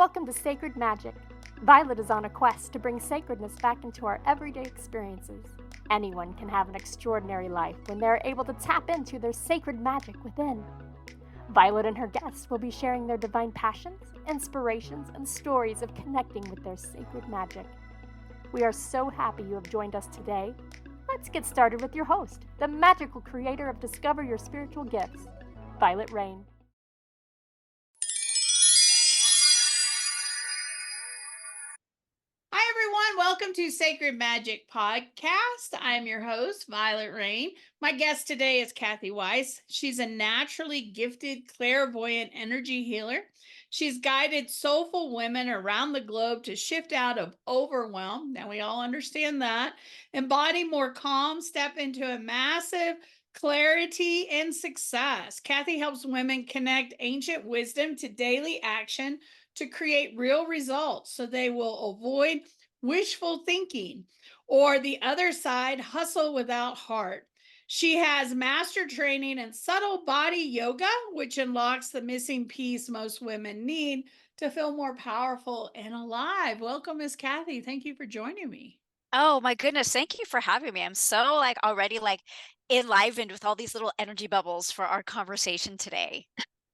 Welcome to Sacred Magic. Violet is on a quest to bring sacredness back into our everyday experiences. Anyone can have an extraordinary life when they are able to tap into their sacred magic within. Violet and her guests will be sharing their divine passions, inspirations, and stories of connecting with their sacred magic. We are so happy you have joined us today. Let's get started with your host, the magical creator of Discover Your Spiritual Gifts, Violet Rayne. Hi, everyone. Welcome to Sacred Magic Podcast. I'm your host, Vialet Rayne. My guest today is Cathy Weiss. She's a naturally gifted clairvoyant energy healer. She's guided soulful women around the globe to shift out of overwhelm. Now, we all understand that. Embody more calm, step into a massive clarity and success. Cathy helps women connect ancient wisdom to daily action to create real results so they will avoid wishful thinking, or the other side, hustle without heart. She has master training in subtle body yoga, which unlocks the missing piece most women need to feel more powerful and alive. Welcome, Miss Cathy. Thank you for joining me. Oh my goodness, thank you for having me. I'm so already enlivened with all these little energy bubbles for our conversation today.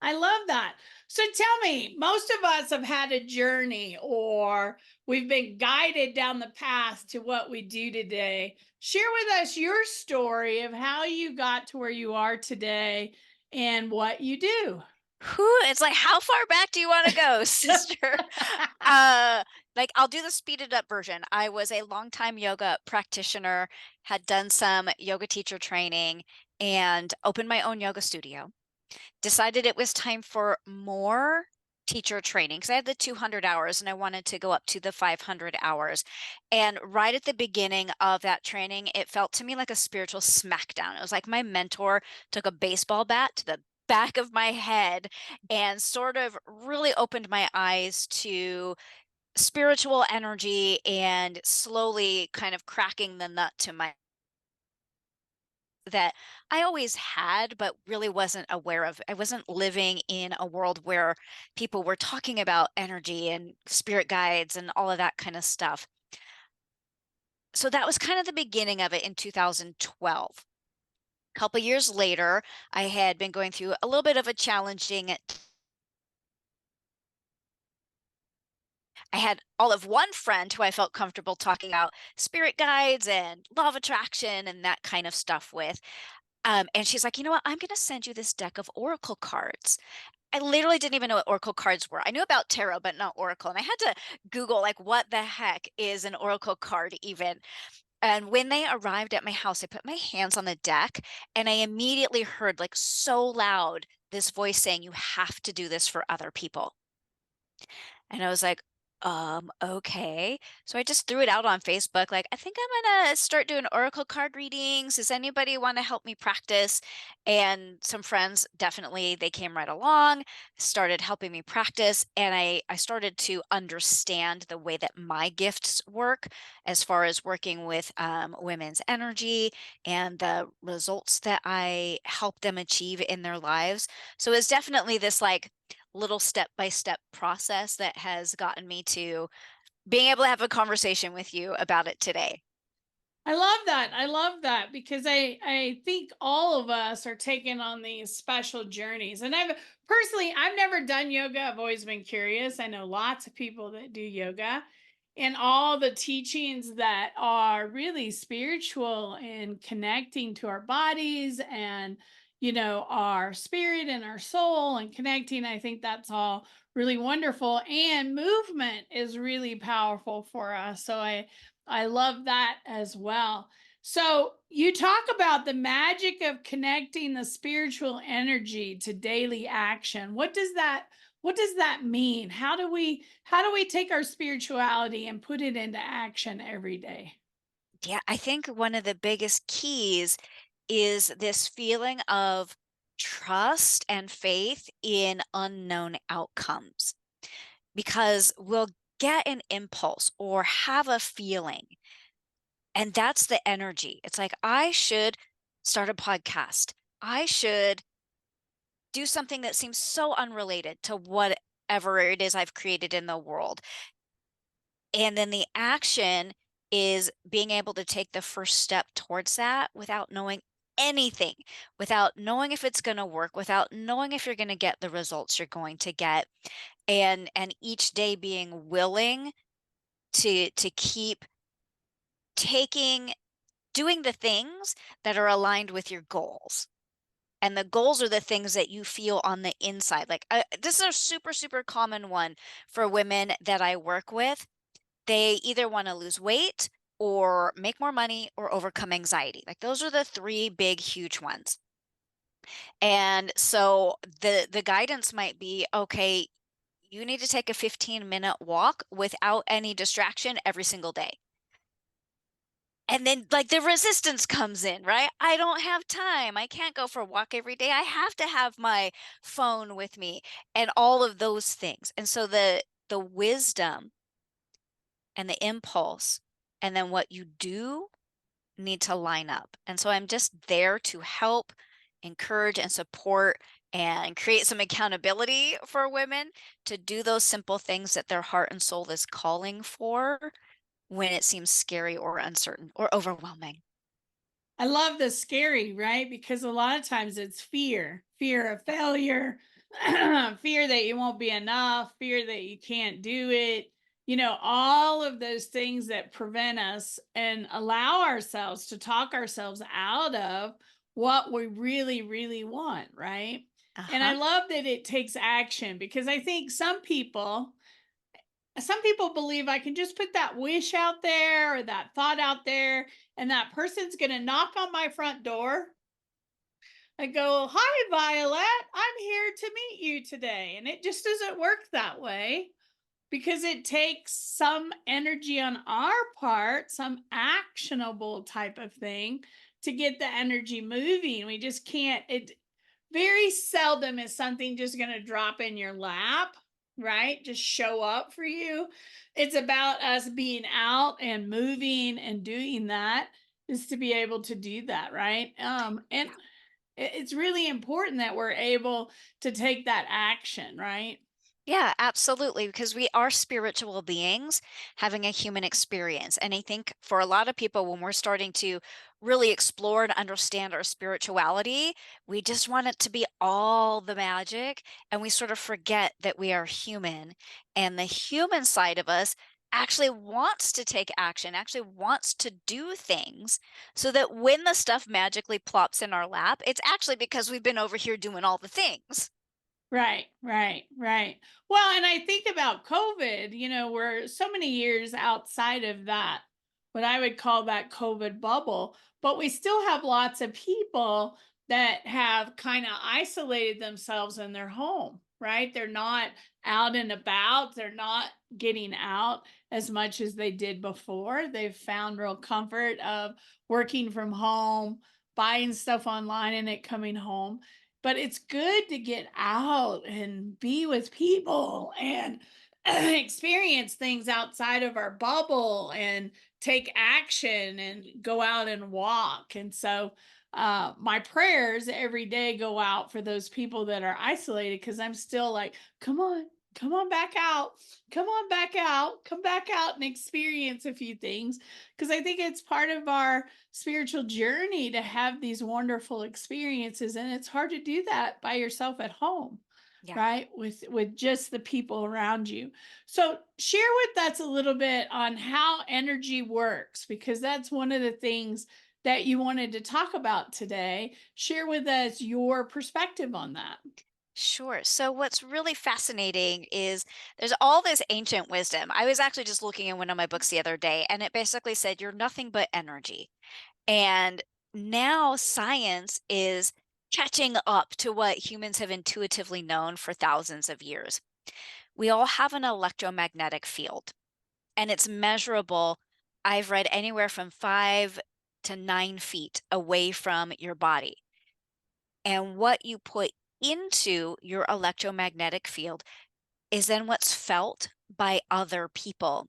I love that. So tell me, most of us have had a journey or we've been guided down the path to what we do today. Share with us your story of how you got to where you are today and what you do. It's like, how far back do you want to go, sister? I'll do the speeded up version. I was a longtime yoga practitioner, had done some yoga teacher training, and opened my own yoga studio. Decided it was time for more teacher training because I had the 200 hours and I wanted to go up to the 500 hours. And right at the beginning of that training, it felt to me like a spiritual smackdown. It was like my mentor took a baseball bat to the back of my head and sort of really opened my eyes to spiritual energy and slowly kind of cracking the nut to my that I always had, but really wasn't aware of. I wasn't living in a world where people were talking about energy and spirit guides and all of that kind of stuff. So that was kind of the beginning of it in 2012. A couple years later, I had been going through a little bit of a challenging. I had all of one friend who I felt comfortable talking about spirit guides and law of attraction and that kind of stuff with. And she's like, you know what? I'm going to send you this deck of oracle cards. I literally didn't even know what oracle cards were. I knew about tarot, but not oracle. And I had to Google, what the heck is an oracle card even? And when they arrived at my house, I put my hands on the deck and I immediately heard, so loud, this voice saying, you have to do this for other people. And I was like, okay. So I just threw it out on Facebook, I think I'm gonna start doing oracle card readings. Does anybody want to help me practice? And some friends definitely they came right along, started helping me practice, and I started to understand the way that my gifts work as far as working with women's energy and the results that I help them achieve in their lives. So it's definitely this little step-by-step process that has gotten me to being able to have a conversation with you about it today. I love that. I love that because I think all of us are taking on these special journeys. And I've never done yoga. I've always been curious. I know lots of people that do yoga and all the teachings that are really spiritual and connecting to our bodies and our spirit and our soul and connecting. I think that's all really wonderful, and movement is really powerful for us. So I love that as well. So you talk about the magic of connecting the spiritual energy to daily action. What does that mean? How do we take our spirituality and put it into action every day? Yeah, I think one of the biggest keys is this feeling of trust and faith in unknown outcomes because we'll get an impulse or have a feeling. And that's the energy. It's like, I should start a podcast. I should do something that seems so unrelated to what whatever it is I've created in the world. And then the action is being able to take the first step towards that without knowing anything, without knowing if it's going to work, without knowing if you're going to get the results you're going to get. And each day being willing to keep taking doing the things that are aligned with your goals. And the goals are the things that you feel on the inside. Like, this is a super, super common one for women that I work with. They either want to lose weight or make more money or overcome anxiety. Like, those are the three big, huge ones. And so the guidance might be, okay, you need to take a 15-minute walk without any distraction every single day. And then, like, the resistance comes in, right? I don't have time. I can't go for a walk every day. I have to have my phone with me and all of those things. And so the wisdom and the impulse and then what you do need to line up. And so I'm just there to help, encourage, and support and create some accountability for women to do those simple things that their heart and soul is calling for when it seems scary or uncertain or overwhelming. I love the scary, right? Because a lot of times it's fear of failure, fear that you won't be enough, fear that you can't do it. All of those things that prevent us and allow ourselves to talk ourselves out of what we really, really want, right? And I Uh-huh. love that it takes action, because I think some people believe I can just put that wish out there or that thought out there, and that person's going to knock on my front door and go, "Hi, Violet, I'm here to meet you today." And it just doesn't work that way, because it takes some energy on our part, some actionable type of thing to get the energy moving. We just can't, it very seldom is something just going to drop in your lap, right? Just show up for you. It's about us being out and moving and doing that, is to be able to do that, right? And it's really important that we're able to take that action, right? Yeah, absolutely. Because we are spiritual beings having a human experience. And I think for a lot of people, when we're starting to really explore and understand our spirituality, we just want it to be all the magic. And we sort of forget that we are human. And the human side of us actually wants to take action, actually wants to do things so that when the stuff magically plops in our lap, it's actually because we've been over here doing all the things. Right, right, right. Well, and I think about COVID, we're so many years outside of that, what I would call that COVID bubble, but we still have lots of people that have kind of isolated themselves in their home, right? They're not out and about, they're not getting out as much as they did before. They've found real comfort of working from home, buying stuff online and it coming home. But it's good to get out and be with people and experience things outside of our bubble and take action and go out and walk. And so my prayers every day go out for those people that are isolated, because I'm still like, come on back out, come back out and experience a few things, because I think it's part of our spiritual journey to have these wonderful experiences, and it's hard to do that by yourself at home, Yeah. right, with just the people around you. So share with us a little bit on how energy works, because that's one of the things that you wanted to talk about today. Share with us your perspective on that. Sure. So, what's really fascinating is there's all this ancient wisdom. I was actually just looking in one of my books the other day, and it basically said you're nothing but energy. And now science is catching up to what humans have intuitively known for thousands of years. We all have an electromagnetic field, and it's measurable. I've read anywhere from 5 to 9 feet away from your body. And what you put into your electromagnetic field is then what's felt by other people.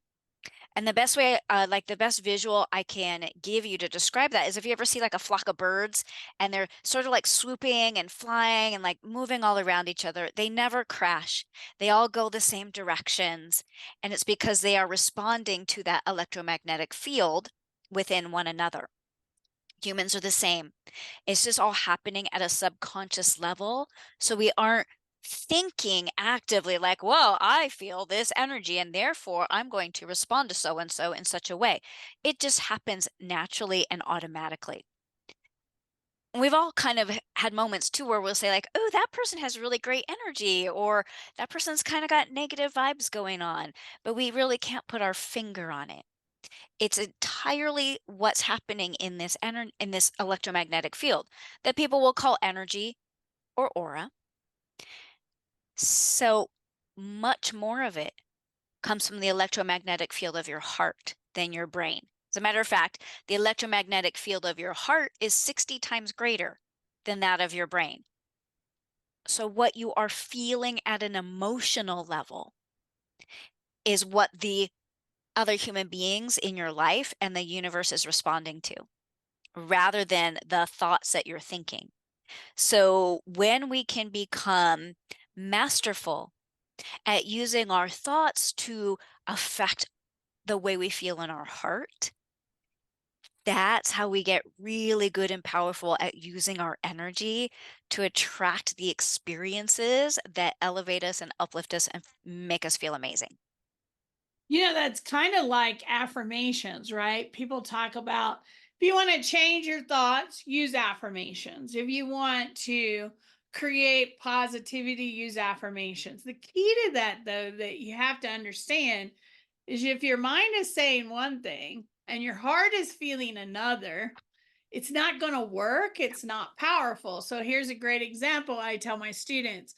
And the best way, like the best visual I can give you to describe that is if you ever see like a flock of birds and they're sort of like swooping and flying and like moving all around each other, they never crash. They all go the same directions. And it's because they are responding to that electromagnetic field within one another. Humans are the same. It's just all happening at a subconscious level. So we aren't thinking actively like, well, I feel this energy and therefore I'm going to respond to so and so in such a way. It just happens naturally and automatically. We've all kind of had moments too where we'll say like, oh, that person has really great energy, or that person's kind of got negative vibes going on, but we really can't put our finger on it. It's entirely what's happening in this in this electromagnetic field that people will call energy or aura. So much more of it comes from the electromagnetic field of your heart than your brain. As a matter of fact, the electromagnetic field of your heart is 60 times greater than that of your brain. So what you are feeling at an emotional level is what the other human beings in your life and the universe is responding to, rather than the thoughts that you're thinking. So when we can become masterful at using our thoughts to affect the way we feel in our heart, that's how we get really good and powerful at using our energy to attract the experiences that elevate us and uplift us and make us feel amazing. That's kind of like affirmations, right? People talk about if you want to change your thoughts, use affirmations. If you want to create positivity, use affirmations. The key to that, though, that you have to understand is if your mind is saying one thing and your heart is feeling another, it's not going to work. It's not powerful. So here's a great example I tell my students.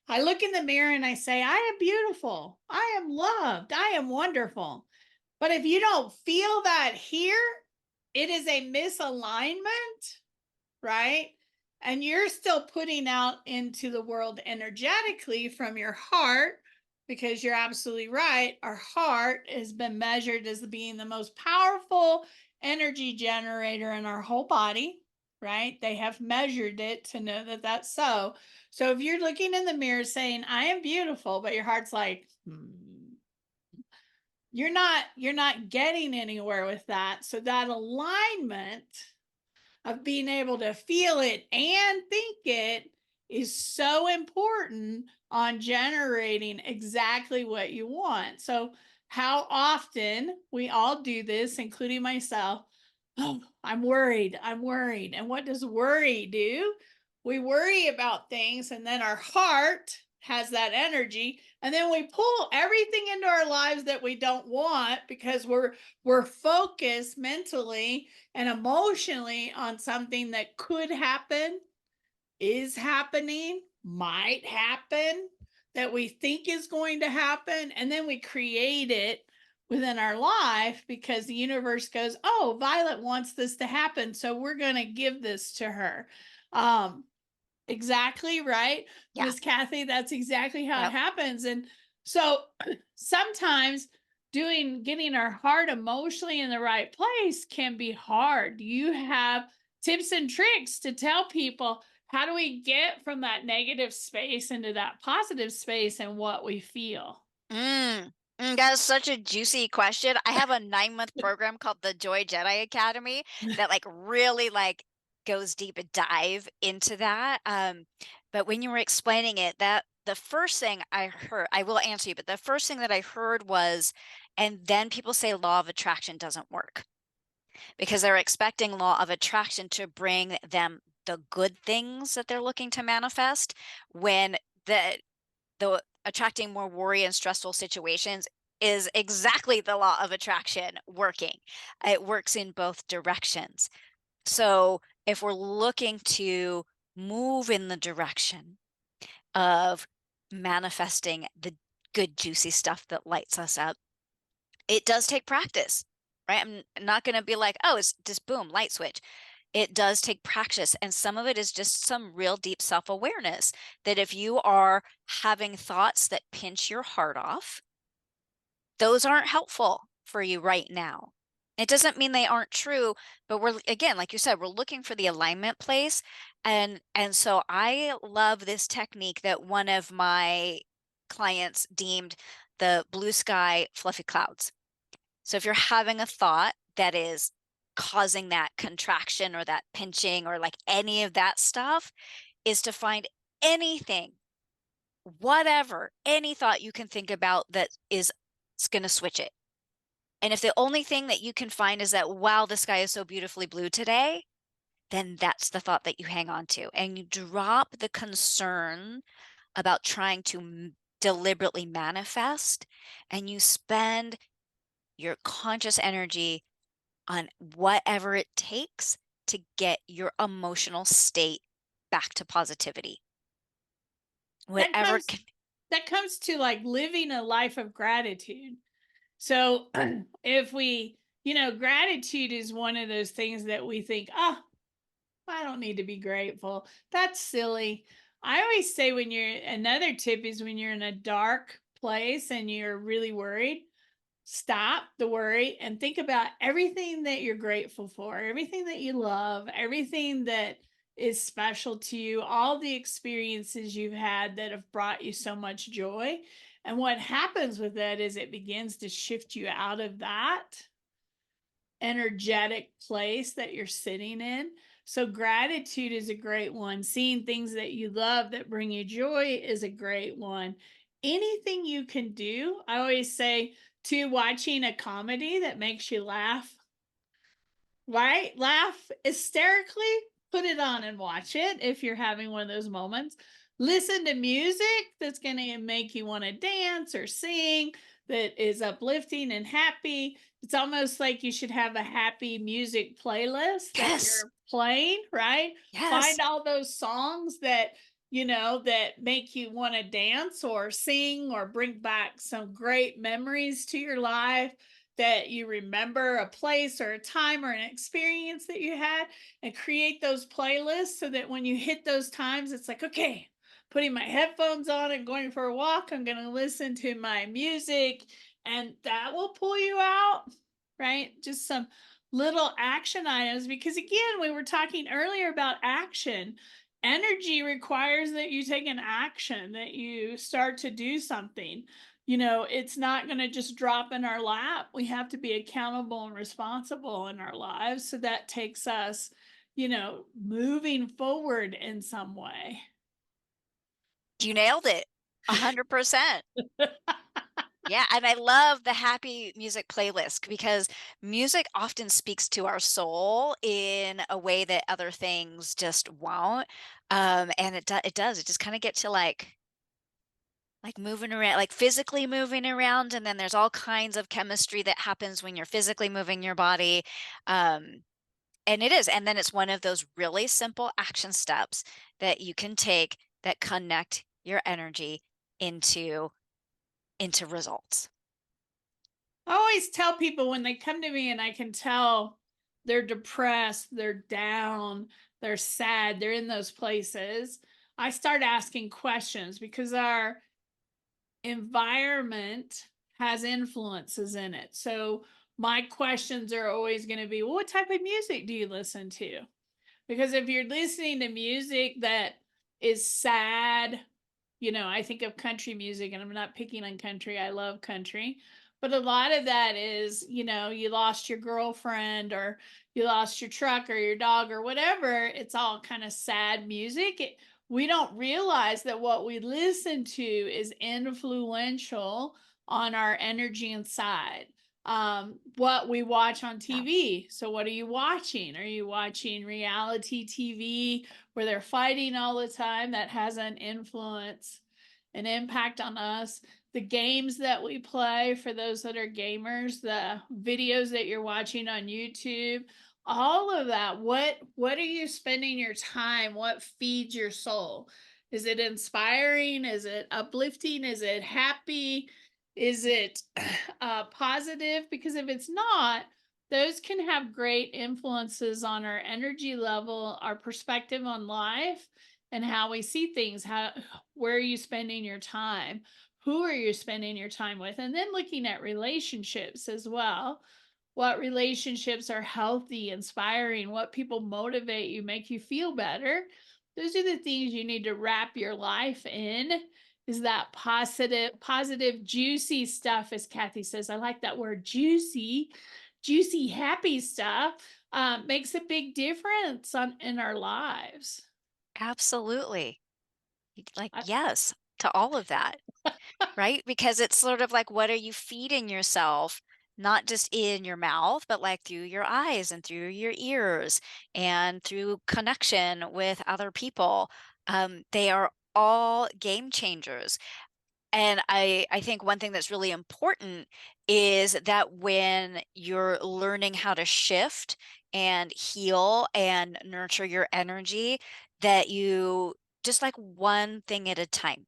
I look in the mirror and I say, I am beautiful. I am loved. I am wonderful. But if you don't feel that here, it is a misalignment, right? And you're still putting out into the world energetically from your heart, because you're absolutely right. Our heart has been measured as being the most powerful energy generator in our whole body, right? They have measured it to know that that's so. So if you're looking in the mirror saying, I am beautiful, but your heart's like, you're not getting anywhere with that. So that alignment of being able to feel it and think it is so important on generating exactly what you want. So how often we all do this, including myself. Oh, I'm worried. I'm worried. And what does worry do? We worry about things, and then our heart has that energy, and then we pull everything into our lives that we don't want because we're focused mentally and emotionally on something that could happen, is happening, might happen, that we think is going to happen. And then we create it within our life because the universe goes, oh, Violet wants this to happen, so we're going to give this to her. Exactly right, Yeah. Miss Cathy. That's exactly how it Yep. happens. And so sometimes getting our heart emotionally in the right place can be hard. You have tips and tricks to tell people, how do we get from that negative space into that positive space and what we feel? That is such a juicy question. I have a 9-month program called the Joy Jedi Academy that like really like goes deep and dive into that. But when you were explaining it, that the first thing I heard, I will answer you, but the first thing that I heard was, and then people say law of attraction doesn't work because they're expecting law of attraction to bring them the good things that they're looking to manifest, when the attracting more worry and stressful situations is exactly the law of attraction working. It works in both directions. So if we're looking to move in the direction of manifesting the good, juicy stuff that lights us up, it does take practice, right? I'm not going to be like, oh, it's just boom, light switch. It does take practice. And some of it is just some real deep self awareness that if you are having thoughts that pinch your heart off, those aren't helpful. for you right now. It doesn't mean they aren't true, but we're, again, like you said, we're looking for the alignment place. And so I love this technique that one of my clients deemed the blue sky fluffy clouds. So if you're having a thought that is causing that contraction or that pinching or like any of that stuff, is to find anything, whatever, any thought you can think about that is going to switch it. And if the only thing that you can find is that, wow, the sky is so beautifully blue today, then that's the thought that you hang on to. And you drop the concern about trying to deliberately manifest, and you spend your conscious energy on whatever it takes to get your emotional state back to positivity. That Whatever comes that comes to like living a life of gratitude. So if we, gratitude is one of those things that we think, oh, I don't need to be grateful. That's silly. I always say another tip is when you're in a dark place and you're really worried, stop the worry and think about everything that you're grateful for, everything that you love, everything that is special to you, all the experiences you've had that have brought you so much joy. And what happens with that is it begins to shift you out of that energetic place that you're sitting in. So gratitude is a great one. Seeing things that you love that bring you joy is a great one. Anything you can do, I always say, to watching a comedy that makes you laugh, right? Laugh hysterically, put it on and watch it if you're having one of those moments. Listen to music that's going to make you want to dance or sing, that is uplifting and happy. It's almost like you should have a happy music playlist that Yes. you're playing, right? Yes. Find all those songs that that make you want to dance or sing or bring back some great memories to your life, that you remember a place or a time or an experience that you had, and create those playlists so that when you hit those times, it's like, okay, putting my headphones on and going for a walk, I'm going to listen to my music, and that will pull you out, right? Just some little action items, because again, we were talking earlier about action. Energy requires that you take an action, that you start to do something. It's not going to just drop in our lap. We have to be accountable and responsible in our lives. So that takes us, moving forward in some way. You nailed it. 100%. Yeah, and I love the happy music playlist because music often speaks to our soul in a way that other things just won't. And it does. It just kind of get to like moving around, like physically moving around, and then there's all kinds of chemistry that happens when you're physically moving your body. And it is, and then it's one of those really simple action steps that you can take that connect your energy into results. I always tell people when they come to me and I can tell they're depressed, they're down, they're sad, they're in those places, I start asking questions, because our environment has influences in it. So my questions are always going to be, well, what type of music do you listen to? Because if you're listening to music that is sad, I think of country music, and I'm not picking on country. I love country. But a lot of that is, you lost your girlfriend, or you lost your truck or your dog or whatever. It's all kind of sad music. We don't realize that what we listen to is influential on our energy inside. What we watch on TV. So what are you watching? Are you watching reality TV where they're fighting all the time? That has an influence, an impact on us. The games that we play, for those that are gamers, the videos that you're watching on YouTube, all of that. What are you spending your time? What feeds your soul? Is it inspiring? Is it uplifting? Is it happy? Is it positive? Because if it's not, those can have great influences on our energy level, our perspective on life, and how we see things. Where are you spending your time? who are you spending your time with? And then looking at relationships as well. What relationships are healthy, inspiring? What people motivate you, make you feel better? Those are the things you need to wrap your life in. Is that positive, juicy stuff, as Cathy says. I like that word, juicy, juicy, happy stuff. Makes a big difference in our lives. Absolutely. Like, I, yes, to all of that, right? Because it's sort of like, what are you feeding yourself? Not just in your mouth, but like through your eyes and through your ears and through connection with other people. They are all game changers. And I think one thing that's really important is that when you're learning how to shift and heal and nurture your energy, that you just like one thing at a time,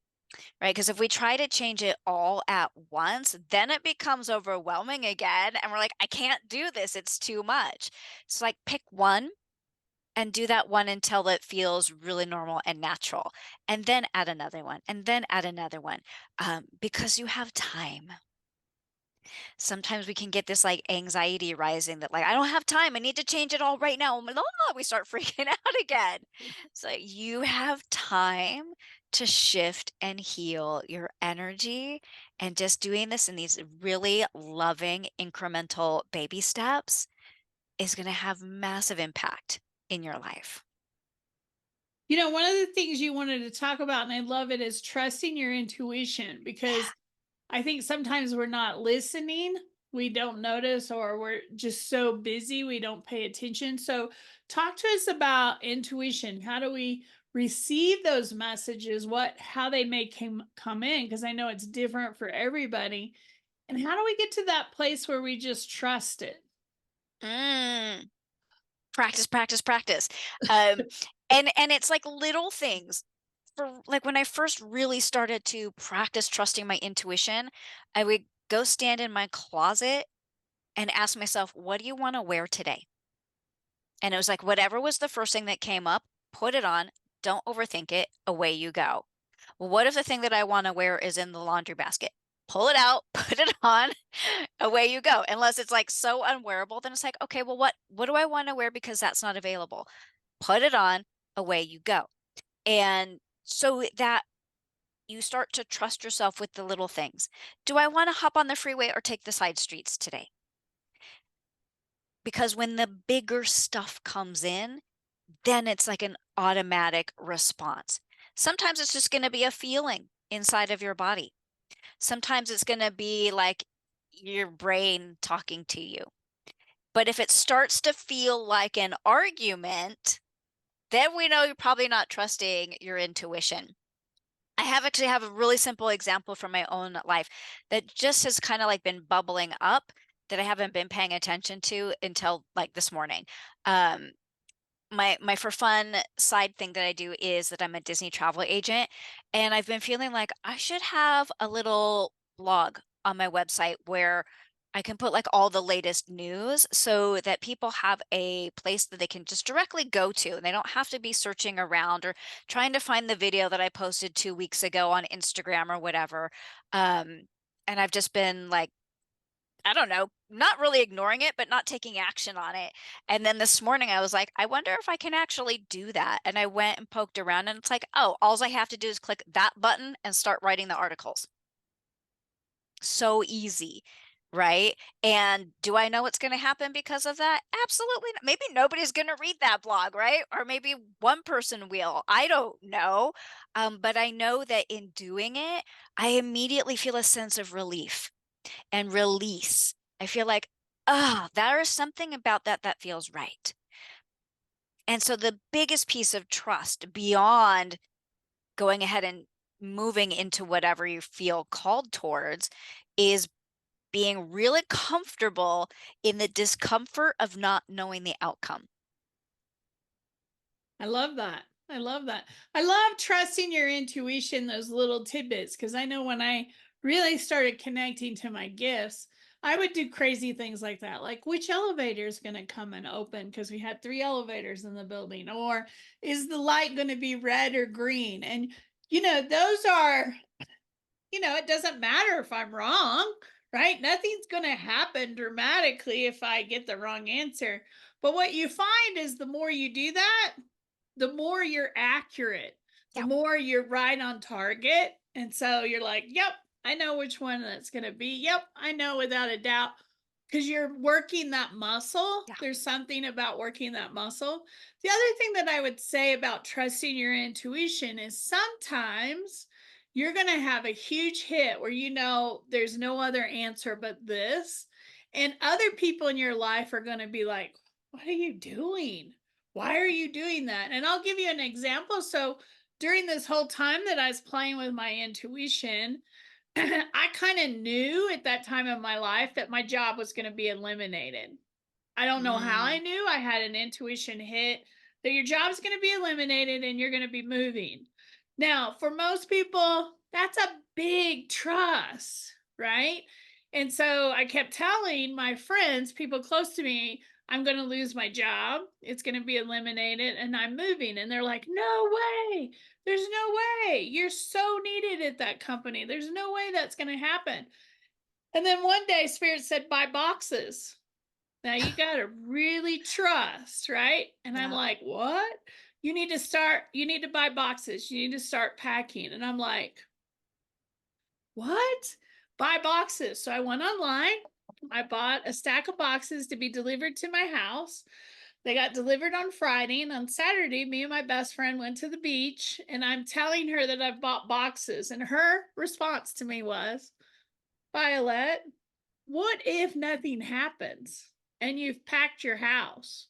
right? Because if we try to change it all at once, then it becomes overwhelming again. And we're like, I can't do this. It's too much. So, like, pick one and do that one until it feels really normal and natural. And then add another one, and then add another one, because you have time. Sometimes we can get this like anxiety rising that, like, I don't have time. I need to change it all right now. We start freaking out again. So you have time to shift and heal your energy. And just doing this in these really loving incremental baby steps is going to have massive impact in your life. One of the things you wanted to talk about, and I love it, is trusting your intuition, because I think sometimes we're not listening, we don't notice, or we're just so busy we don't pay attention. So, talk to us about intuition. How do we receive those messages? How they may come in? Because I know it's different for everybody. And how do we get to that place where we just trust it? Mm. Practice, practice, practice. Um, and it's like little things. For like when I first really started to practice trusting my intuition, I would go stand in my closet and ask myself, what do you want to wear today? And it was like whatever was the first thing that came up, put it on, don't overthink it, away you go. Well, what if the thing that I want to wear is in the laundry basket? Pull it out, put it on, away you go. Unless it's like so unwearable, then it's like, okay, well, what do I want to wear because that's not available? Put it on, away you go. And so that you start to trust yourself with the little things. Do I want to hop on the freeway or take the side streets today? Because when the bigger stuff comes in, then it's like an automatic response. Sometimes it's just going to be a feeling inside of your body. Sometimes it's going to be like your brain talking to you. But if it starts to feel like an argument, then we know you're probably not trusting your intuition. Actually have a really simple example from my own life that just has kind of like been bubbling up that I haven't been paying attention to until like this morning. Um, my for fun side thing that I do is that I'm a Disney travel agent, and I've been feeling like I should have a little blog on my website where I can put like all the latest news so that people have a place that they can just directly go to, and they don't have to be searching around or trying to find the video that I posted 2 weeks ago on Instagram or whatever. Um, and I've just been like, I don't know, not really ignoring it, but not taking action on it. And then this morning I was like, I wonder if I can actually do that. And I went and poked around and it's like, oh, all I have to do is click that button and start writing the articles. So easy, right? And do I know what's going to happen because of that? Absolutely not. Maybe nobody's going to read that blog, right? Or maybe one person will. I don't know. But I know that in doing it, I immediately feel a sense of relief and release. I feel like, there is something about that that feels right. And so the biggest piece of trust beyond going ahead and moving into whatever you feel called towards is being really comfortable in the discomfort of not knowing the outcome. I love that. I love that. I love trusting your intuition, those little tidbits, because I know when I really started connecting to my gifts, I would do crazy things like that. Like, which elevator is going to come and open? Because we had 3 elevators in the building. Or is the light going to be red or green? And, those are it doesn't matter if I'm wrong, right? Nothing's going to happen dramatically if I get the wrong answer. But what you find is the more you do that, the more you're accurate, the Yeah. more you're right on target. And so you're like, yep, I know which one that's going to be. Yep, I know without a doubt. Because you're working that muscle. Yeah. There's something about working that muscle. The other thing that I would say about trusting your intuition is sometimes you're going to have a huge hit where there's no other answer but this. And other people in your life are going to be like, what are you doing? Why are you doing that? And I'll give you an example. So during this whole time that I was playing with my intuition, I kind of knew at that time of my life that my job was going to be eliminated. I don't know how I Mm, knew. I had an intuition hit that your job's going to be eliminated and you're going to be moving. Now, for most people, that's a big trust, right? And so I kept telling my friends, people close to me, I'm going to lose my job. It's going to be eliminated and I'm moving. And they're like, no way. There's no way. You're so needed at that company. There's no way that's going to happen. And then one day, Spirit said, buy boxes. Now you got to really trust, right? And I'm yeah. like, what? You need to buy boxes. You need to start packing. And I'm like, what? Buy boxes. So I went online. I bought a stack of boxes to be delivered to my house. They got delivered on Friday, and on Saturday, me and my best friend went to the beach, and I'm telling her that I've bought boxes. And her response to me was, Violet, what if nothing happens and you've packed your house?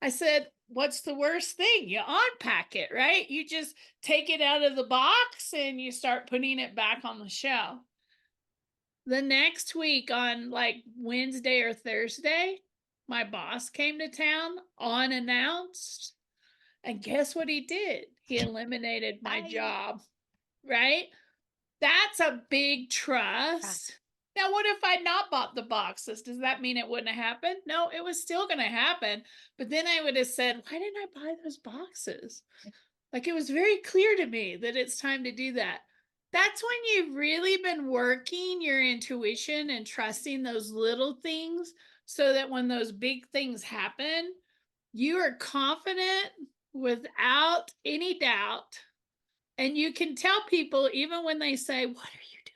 I said, what's the worst thing? You unpack it, right? You just take it out of the box and you start putting it back on the shelf. The next week on like Wednesday or Thursday, my boss came to town unannounced. And guess what he did? He eliminated my Bye. job, right? That's a big Yeah. trust. Now, what if I'd not bought the boxes? Does that mean it wouldn't have happened? No, it was still going to happen. But then I would have said, why didn't I buy those boxes? Like, it was very clear to me that it's time to do that. That's when you've really been working your intuition and trusting those little things so that when those big things happen, you are confident without any doubt. And you can tell people, even when they say, what are you doing?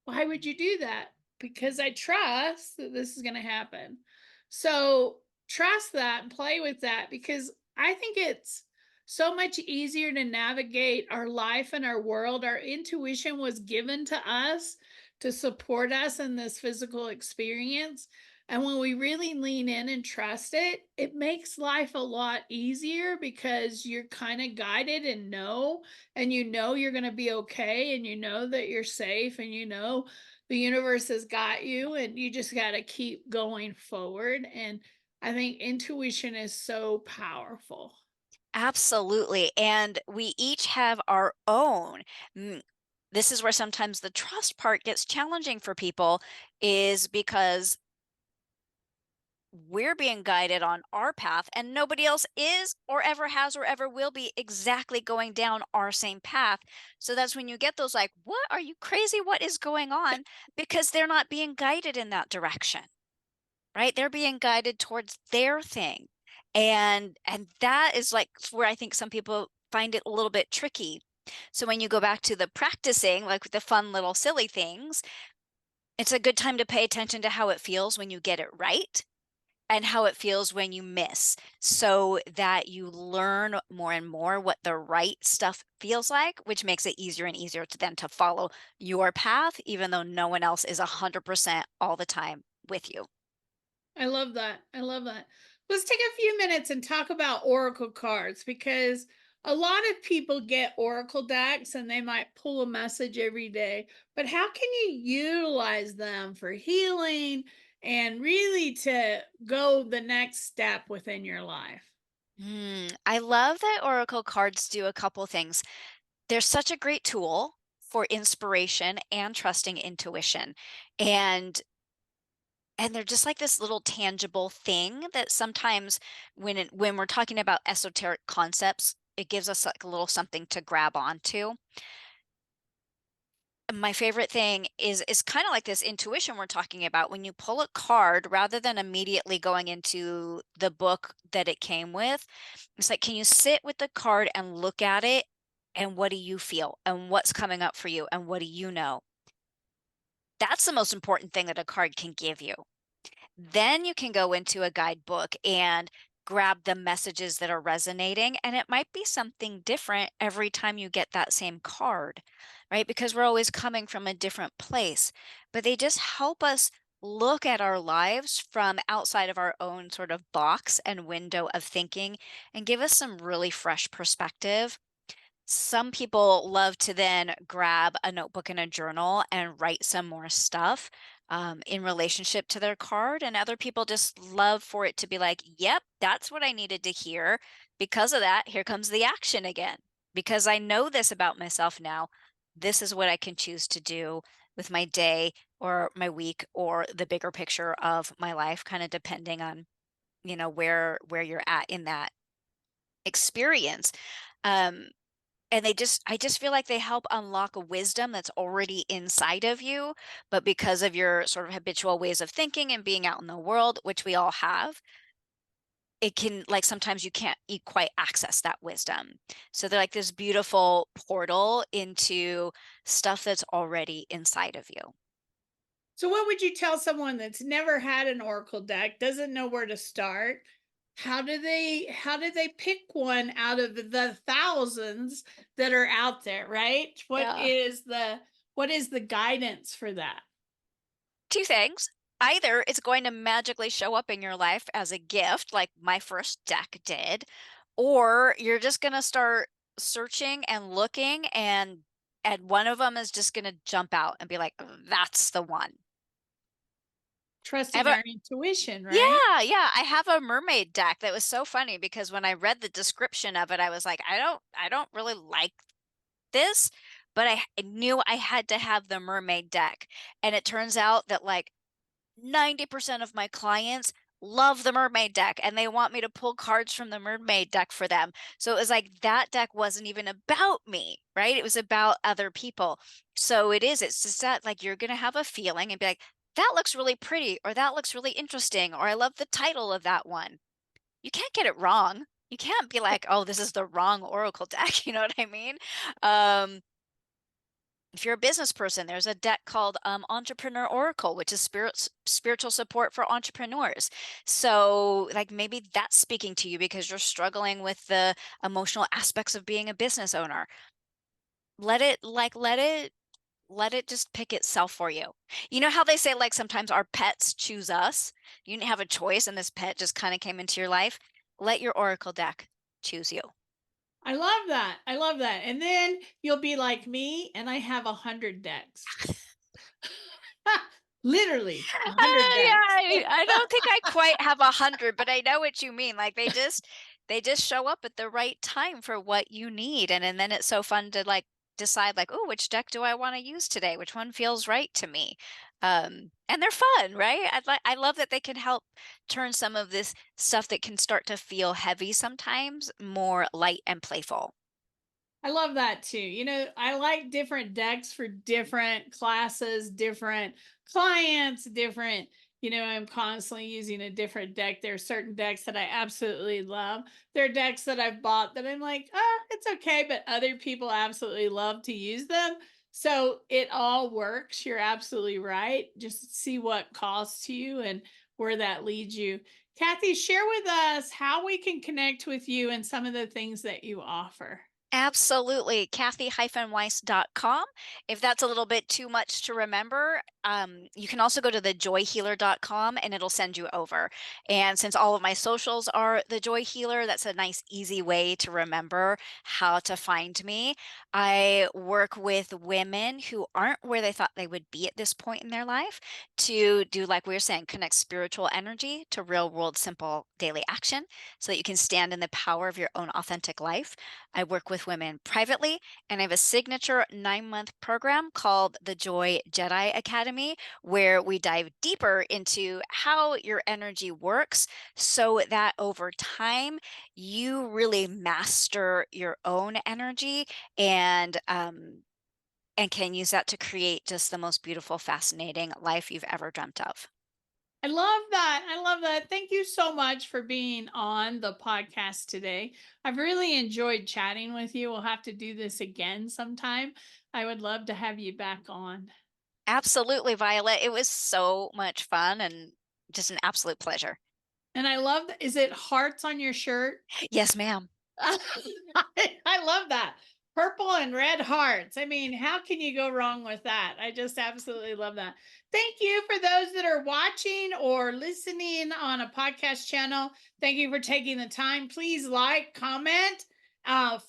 Why would you do that? Because I trust that this is going to happen. So trust that and play with that, because I think it's so much easier to navigate our life and our world. Our intuition was given to us to support us in this physical experience. And when we really lean in and trust it, it makes life a lot easier because you're kind of guided and you're going to be okay, and you know that you're safe, and the universe has got you, and you just got to keep going forward. And I think intuition is so powerful. Absolutely. And we each have our own. This is where sometimes the trust part gets challenging for people, is because we're being guided on our path and nobody else is or ever has or ever will be exactly going down our same path. So that's when you get those like, what, are you crazy? What is going on? Because they're not being guided in that direction, right? They're being guided towards their thing. And that is like where I think some people find it a little bit tricky. So when you go back to the practicing, like the fun little silly things, it's a good time to pay attention to how it feels when you get it right and how it feels when you miss, so that you learn more and more what the right stuff feels like, which makes it easier and easier to then to follow your path, even though no one else is 100% all the time with you. I love that. I love that. Let's take a few minutes and talk about oracle cards, because a lot of people get oracle decks and they might pull a message every day. But how can you utilize them for healing and really to go the next step within your life? I love that oracle cards do a couple things. They're such a great tool for inspiration and trusting intuition. And and they're just like this little tangible thing that sometimes when we're talking about esoteric concepts, it gives us like a little something to grab onto. my favorite thing is kind of like this intuition we're talking about. When you pull a card, rather than immediately going into the book that it came with, it's like, can you sit with the card and look at it? And what do you feel? And what's coming up for you? And what do you know? That's the most important thing that a card can give you. Then you can go into a guidebook and grab the messages that are resonating. And it might be something different every time you get that same card, right? Because we're always coming from a different place. But they just help us look at our lives from outside of our own sort of box and window of thinking and give us some really fresh perspective. Some people love to then grab a notebook and a journal and write some more stuff in relationship to their card. And other people just love for it to be like, yep, that's what I needed to hear. Because of that, here comes the action again. Because I know this about myself now, this is what I can choose to do with my day or my week or the bigger picture of my life, kind of depending on, where you're at in that experience. Um, and I just feel like they help unlock a wisdom that's already inside of you, but because of your sort of habitual ways of thinking and being out in the world, which we all have, it can, like, sometimes you quite access that wisdom. So they're like this beautiful portal into stuff that's already inside of you. So what would you tell someone that's never had an oracle deck, doesn't know where to start? How do they pick one out of the thousands that are out there, right? Yeah. What is the guidance for that? Two things. Either it's going to magically show up in your life as a gift, like my first deck did, or you're just going to start searching and looking, and one of them is just going to jump out and be like, that's the one. I have Trusting a our intuition, right? Yeah, I have a mermaid deck that was so funny because when I read the description of it, I was like, I don't really like this, but I knew I had to have the mermaid deck. And it turns out that like 90% of my clients love the mermaid deck and they want me to pull cards from the mermaid deck for them. So it was like that deck wasn't even about me, right? It was about other people. So it's just that like you're going to have a feeling and be like, that looks really pretty, or that looks really interesting, or I love the title of that one. You can't get it wrong. You can't be like, oh, this is the wrong oracle deck. You know what I mean? Um, if you're a business person, there's a deck called Entrepreneur Oracle, which is spiritual support for entrepreneurs. So, like, maybe that's speaking to you because you're struggling with the emotional aspects of being a business owner. Let it just pick itself for you. You know how they say, like, sometimes our pets choose us? You didn't have a choice, and this pet just kind of came into your life. Let your oracle deck choose you. I love that. I love that. And then you'll be like me, and I have 100 decks. Literally 100 decks. Yeah, I don't think I quite have 100, but I know what you mean. Like they just show up at the right time for what you need, and then it's so fun to like decide like, oh, which deck do I want to use today? Which one feels right to me? And they're fun, right? I love that they can help turn some of this stuff that can start to feel heavy sometimes more light and playful. I love that too. I like different decks for different classes, different clients, different, I'm constantly using a different deck. There are certain decks that I absolutely love. There are decks that I've bought that I'm like, it's okay, but other people absolutely love to use them. So it all works. You're absolutely right. Just see what calls to you and where that leads you. Cathy, share with us how we can connect with you and some of the things that you offer. Absolutely. Cathy-Weiss.com. If that's a little bit too much to remember, you can also go to thejoyhealer.com and it'll send you over. And since all of my socials are the Joy Healer, that's a nice, easy way to remember how to find me. I work with women who aren't where they thought they would be at this point in their life to do, like we were saying, connect spiritual energy to real world, simple daily action so that you can stand in the power of your own authentic life. I work with women privately, and I have a signature 9-month program called the Joy Jedi Academy, where we dive deeper into how your energy works so that over time you really master your own energy and and can use that to create just the most beautiful, fascinating life you've ever dreamt of. I love that. I love that. Thank you so much for being on the podcast today. I've really enjoyed chatting with you. We'll have to do this again sometime. I would love to have you back on. Absolutely, Violet. It was so much fun and just an absolute pleasure. And I love that. Is it hearts on your shirt? Yes, ma'am. I love that. Purple and red hearts. I mean, how can you go wrong with that? I just absolutely love that. Thank you for those that are watching or listening on a podcast channel. Thank you for taking the time. Please like, comment,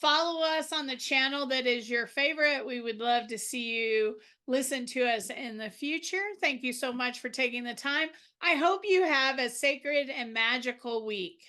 follow us on the channel that is your favorite. We would love to see you listen to us in the future. Thank you so much for taking the time. I hope you have a sacred and magical week.